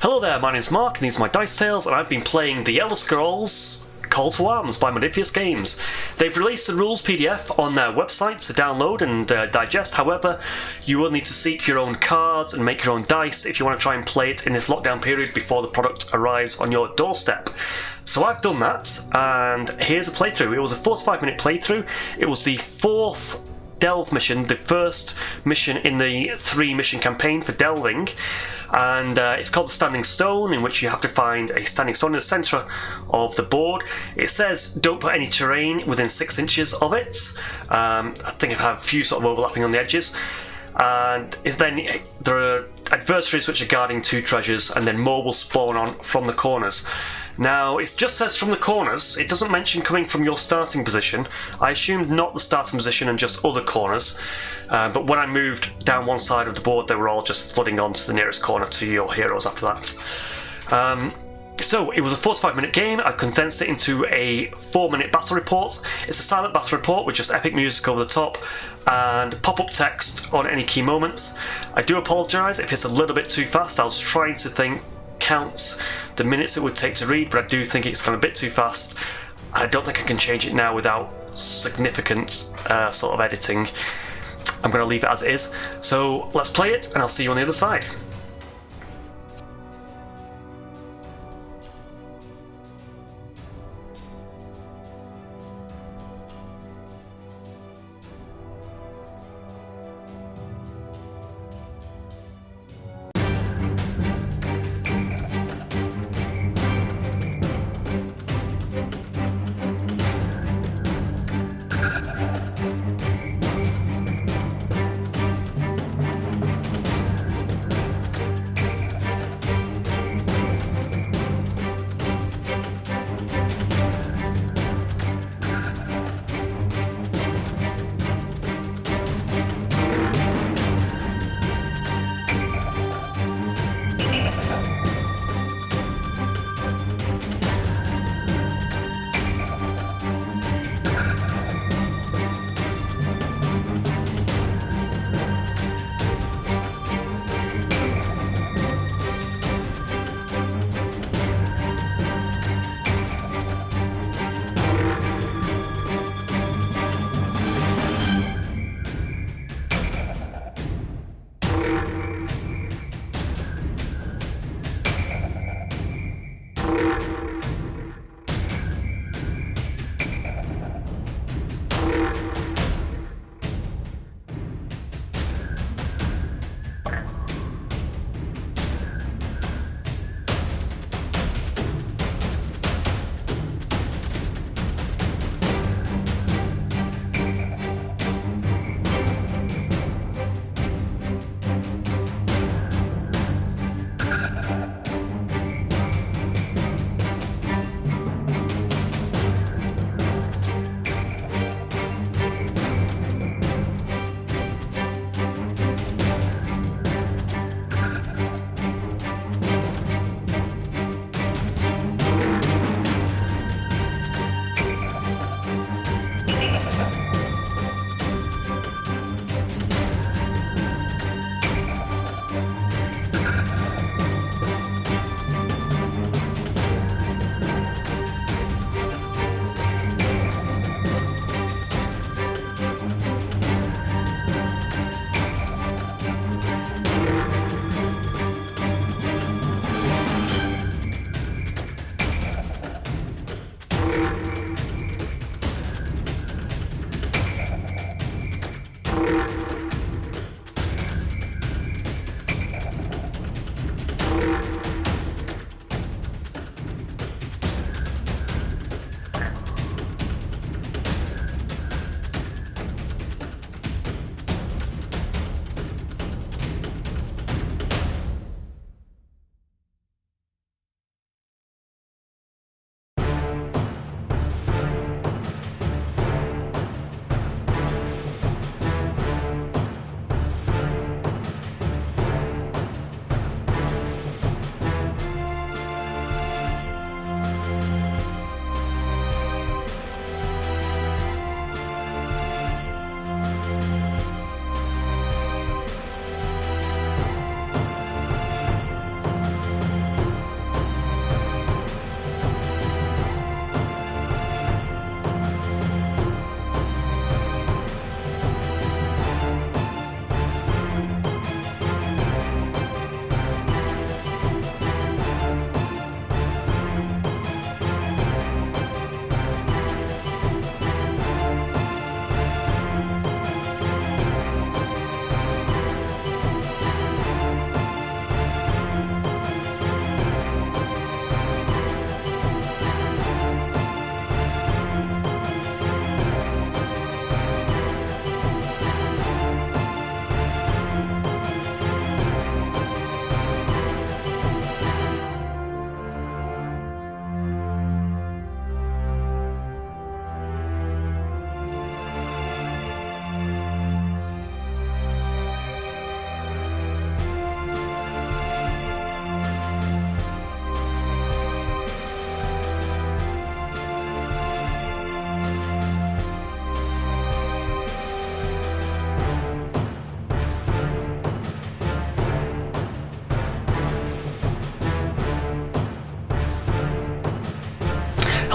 Hello there, my name's Mark and these are my Dice Tales, and I've been playing The Elder Scrolls Call to Arms by Modiphius Games. They've released the rules PDF on their website to download and digest. However, you will need to seek your own cards and make your own dice if you want to try and play it in this lockdown period before the product arrives on your doorstep. So I've done that, and here's a playthrough. It was a 45-minute playthrough. It was the fourth Delve mission, the first mission in the 3-mission campaign for delving, and it's called the Standing Stone, in which you have to find a standing stone in the centre of the board. It says don't put any terrain within 6 inches of it. I think I have a few sort of overlapping on the edges, and then there are adversaries which are guarding 2 treasures, and then more will spawn on from the corners. Now, it just says from the corners. It doesn't mention coming from your starting position. I assumed not the starting position and just other corners. But when I moved down one side of the board, they were all just flooding onto the nearest corner to your heroes after that. So, it was a 45-minute game. I condensed it into a 4-minute battle report. It's a silent battle report with just epic music over the top and pop-up text on any key moments. I do apologise if it's a little bit too fast. I was trying to count the minutes it would take to read, but I do think it's gone a bit too fast. I don't think I can change it now without significant sort of editing. I'm going to leave it as it is. So let's play it, and I'll see you on the other side.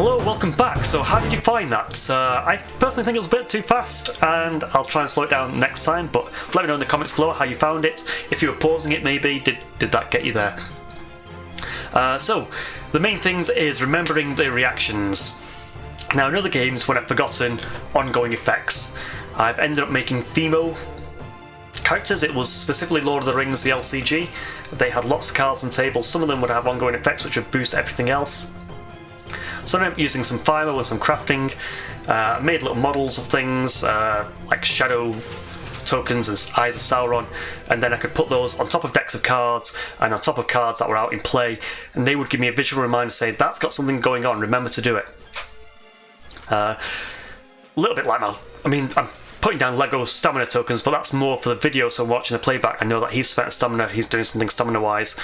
Hello, welcome back. So how did you find that? I personally think it was a bit too fast, and I'll try and slow it down next time, but let me know in the comments below how you found it. If you were pausing it maybe, did that get you there? So, the main things is remembering the reactions. Now in other games, when I've forgotten ongoing effects, I've ended up making Femo characters. It was specifically Lord of the Rings, the LCG. They had lots of cards and tables. Some of them would have ongoing effects which would boost everything else. So I ended up using some Fimo and some crafting, made little models of things like shadow tokens and Eyes of Sauron, and then I could put those on top of decks of cards and on top of cards that were out in play, and they would give me a visual reminder saying, that's got something going on, remember to do it. A little bit like I'm putting down Lego stamina tokens, but that's more for the video, so I'm watching the playback. I know that he's spent stamina, he's doing something stamina wise.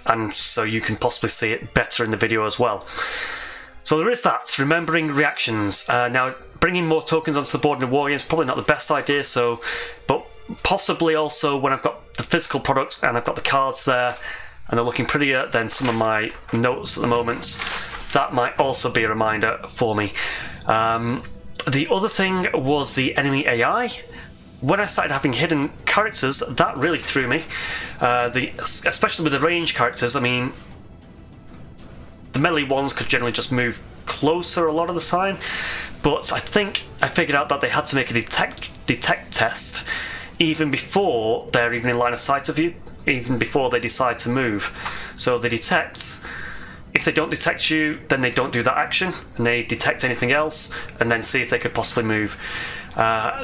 And so you can possibly see it better in the video as well. So there is that, remembering reactions. Now, bringing more tokens onto the board in a war game is probably not the best idea, but possibly also when I've got the physical product and I've got the cards there and they're looking prettier than some of my notes at the moment, that might also be a reminder for me. The other thing was the enemy AI. When I started having hidden characters, that really threw me. Especially with the range characters, I mean, the melee ones could generally just move closer a lot of the time, but I think I figured out that they had to make a detect test even before they're even in line of sight of you, even before they decide to move. So they detect. If they don't detect you, then they don't do that action, and they detect anything else, and then see if they could possibly move.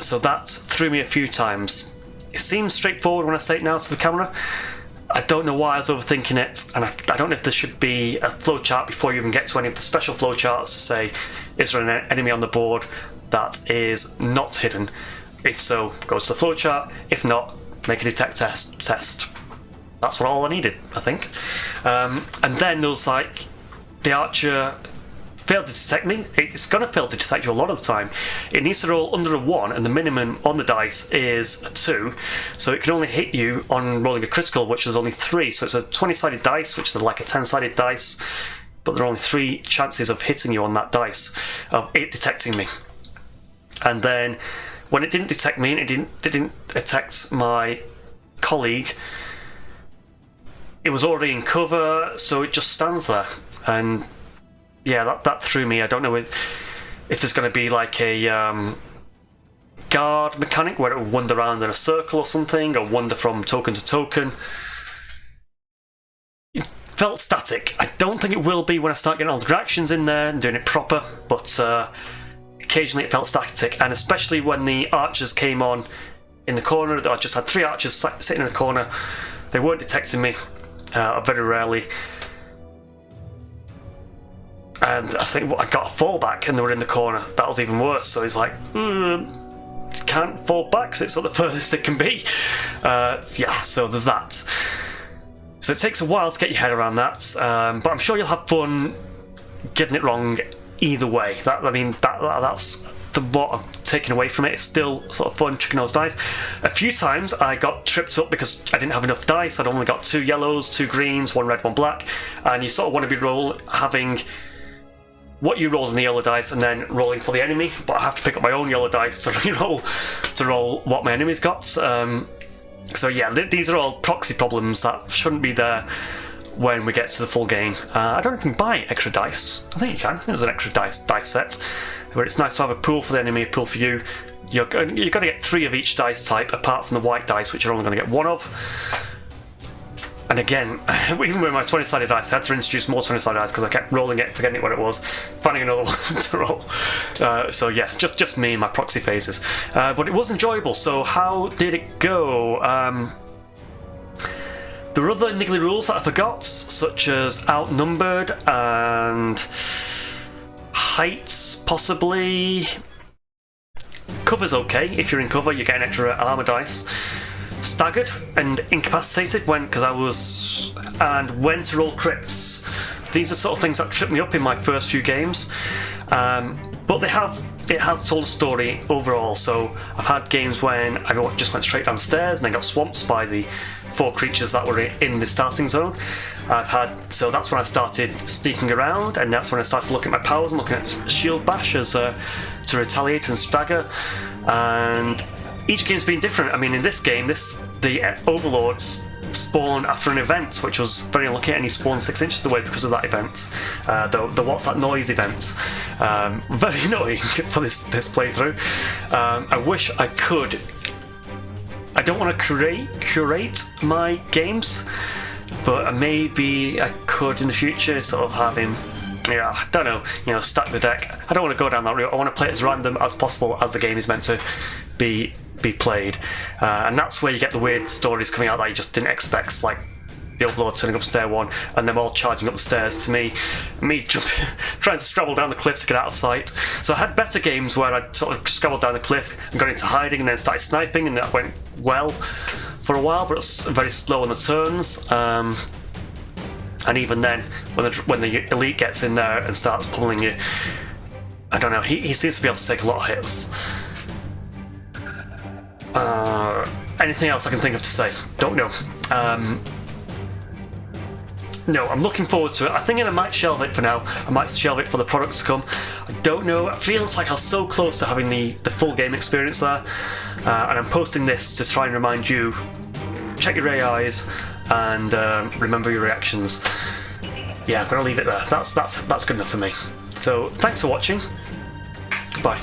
So that threw me a few times. It seems straightforward when I say it now to the camera. I don't know why I was overthinking it, and I don't know if there should be a flowchart before you even get to any of the special flowcharts to say, is there an enemy on the board that is not hidden? If so, go to the flowchart. If not, make a detect test. That's all I needed, I think. And then there was like, the archer failed to detect me. It's going to fail to detect you a lot of the time. It needs to roll under a 1, and the minimum on the dice is a 2, so it can only hit you on rolling a critical, which is only 3. So it's a 20-sided dice, which is like a 10-sided dice, but there are only 3 chances of hitting you on that dice, of it detecting me. And then when it didn't detect me, and it didn't detect my colleague, it was already in cover, so it just stands there. And yeah, that threw me. I don't know if there's going to be like a guard mechanic where it will wander around in a circle or something, or wander from token to token. It felt static. I don't think it will be when I start getting all the reactions in there and doing it proper, but occasionally it felt static, and especially when the archers came on in the corner. I just had 3 archers sitting in the corner. They weren't detecting me, very rarely. And I think I got a fallback and they were in the corner. That was even worse. So he's like, can't fall back because it's at the furthest it can be. Yeah, so there's that. So it takes a while to get your head around that, but I'm sure you'll have fun getting it wrong either way. That's what I've taken away from it. It's still sort of fun chucking those dice. A few times I got tripped up because I didn't have enough dice. I'd only got 2 yellows, 2 greens, 1 red, 1 black, and you sort of want to be having what you rolled on the yellow dice and then rolling for the enemy, but I have to pick up my own yellow dice to roll what my enemy's got. So yeah, these are all proxy problems that shouldn't be there when we get to the full game. I don't know if you can buy extra dice. I think you can. There's an extra dice set where it's nice to have a pool for the enemy, a pool for you. You've got to get 3 of each dice type apart from the white dice, which you're only going to get 1 of. And again, even with my 20-sided dice, I had to introduce more 20-sided dice because I kept rolling it, forgetting what it was, finding another one to roll. So yeah, just me and my proxy phases. But it was enjoyable. So how did it go? There were other niggly rules that I forgot, such as outnumbered and height, possibly. Cover's okay. If you're in cover, you get an extra armor dice. Staggered and incapacitated when to roll crits. These are sort of things that tripped me up in my first few games, but they have it has told a story overall. So I've had games when I just went straight downstairs and then got swamped by the 4 creatures that were in the starting zone. So that's when I started sneaking around, and that's when I started looking at my powers and looking at shield bash as to retaliate and stagger. And each game's been different. I mean, in this game, the Overlords spawned after an event, which was very unlucky, and he spawned 6 inches away because of that event. The what's that noise event. Very annoying for this playthrough. I wish I could. I don't want to curate my games, but maybe I could in the future sort of have him. Yeah, I don't know. Stack the deck. I don't want to go down that route. I want to play it as random as possible as the game is meant to be played, and that's where you get the weird stories coming out that you just didn't expect, like the Overlord turning up stair 1 and them all charging up the stairs to me trying to scrabble down the cliff to get out of sight. So I had better games where I sort of scrabbled down the cliff and got into hiding and then started sniping, and that went well for a while, but it was very slow on the turns. And even then, when the elite gets in there and starts pulling you, I don't know, he seems to be able to take a lot of hits. Anything else I can think of to say? Don't know. No, I'm looking forward to it. I think I might shelve it for now. I might shelve it for the products to come. I don't know. It feels like I was so close to having the full game experience there. And I'm posting this to try and remind you, check your AIs and remember your reactions. Yeah, I'm going to leave it there. That's good enough for me. So, thanks for watching. Goodbye.